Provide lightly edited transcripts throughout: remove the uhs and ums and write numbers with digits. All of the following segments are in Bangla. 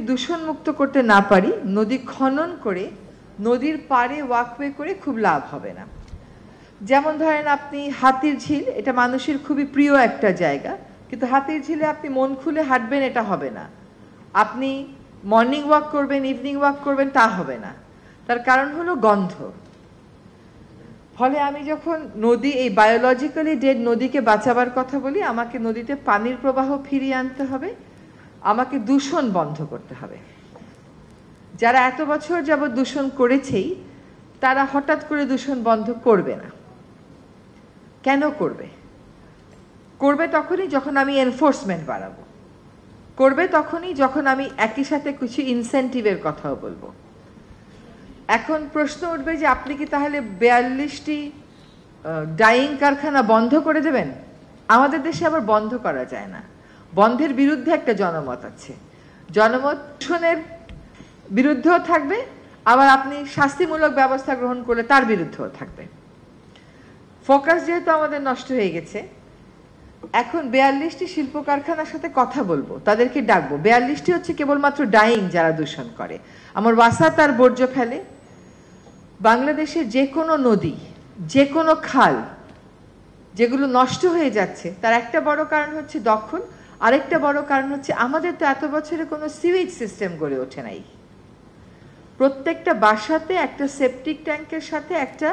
দূষণ মুক্ত করতে না পারি, নদী খনন করে নদীর পাড়ে ওয়াকওয়ে করে খুব লাভ হবে না। যেমন ধরেন আপনি হাতির ঝিল, এটা মানুষের খুবই প্রিয় একটা জায়গা, কিন্তু হাতির ঝিলে আপনি মন খুলে হাঁটবেন এটা হবে না। আপনি মর্নিং ওয়াক করবেন, ইভিনিং ওয়াক করবেন, তা হবে না। তার কারণ হলো গন্ধ। ফলে আমি যখন নদী, এই বায়োলজিক্যালি ডেড নদীকে বাঁচাবার কথা বলি, আমাকে নদীতে পানির প্রবাহ ফিরিয়ে আনতে হবে, আমাকে দূষণ বন্ধ করতে হবে। যারা এত বছর যাবৎ দূষণ করেছেই তারা হঠাৎ করে দূষণ বন্ধ করবে না। কেন করবে? করবে তখনই যখন আমি এনফোর্সমেন্ট বাড়াবো, করবে তখনই যখন আমি একই সাথে কিছু ইনসেন্টিভের কথাও বলবো। এখন প্রশ্ন উঠবে যে আপনি কি তাহলে 42টি ডাইং কারখানা বন্ধ করে দেবেন? আমাদের দেশে আবার বন্ধ করা যায় না। বন্ধের বিরুদ্ধে একটা জনমত আছে। জনমত দূষণের বিরুদ্ধেও থাকবে, আবার আপনি শাস্তিমূলক ব্যবস্থা গ্রহণ করলে তার বিরুদ্ধেও থাকবে। ফোকাস যেহেতু আমাদের নষ্ট হয়ে গেছে, এখন 42টি শিল্প কারখানার সাথে কথা বলবো, তাদেরকে ডাকবো। 42টি হচ্ছে কেবলমাত্র ডাইং যারা দূষণ করে। আমার ওয়াসা তার বর্জ্য ফেলে। বাংলাদেশের যে কোনো নদী, যে কোনো খাল যেগুলো নষ্ট হয়ে যাচ্ছে, তার একটা বড় কারণ হচ্ছে দখল, আরেকটা বড় কারণ হচ্ছে আমাদের তো এত বছরে কোনো সিউয়েজ সিস্টেম গড়ে ওঠে নাই। প্রত্যেকটা বাসাতে একটা সেপটিক ট্যাঙ্কের সাথে একটা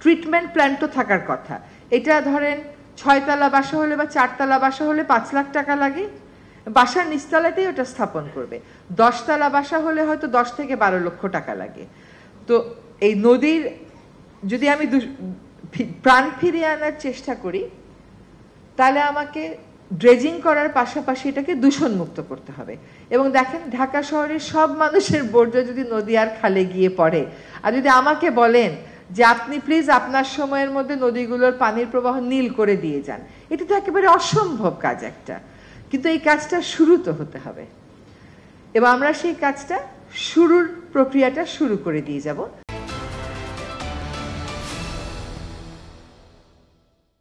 ট্রিটমেন্ট প্ল্যান্টও থাকার কথা। এটা ধরেন 6তলা বাসা হলে বা 4তলা বাসা হলে 5 লাখ টাকা লাগে, বাসার নিচতলাতেই ওটা স্থাপন করবে। 10তলা বাসা হলে হয়তো 10 থেকে 12 লক্ষ টাকা লাগে। তো এই নদীর যদি আমি প্রাণ ফিরিয়ে আনার চেষ্টা করি, তাহলে আমাকে ড্রেজিং করার পাশাপাশি এটাকে দূষণ মুক্ত করতে হবে। এবং দেখেন, ঢাকা শহরের সব মানুষের বর্জ্য যদি নদী আর খালে গিয়ে পড়ে, আর যদি আমাকে বলেন যে আপনি প্লিজ আপনার সময়ের মধ্যে নদীগুলোর পানির প্রবাহ নীল করে দিয়ে যান, এটা তো একেবারে অসম্ভব কাজ একটা। কিন্তু এই কাজটা শুরু তো হতে হবে, এবং আমরা সেই কাজটা শুরুর প্রক্রিয়াটা শুরু করে দিয়ে যাব।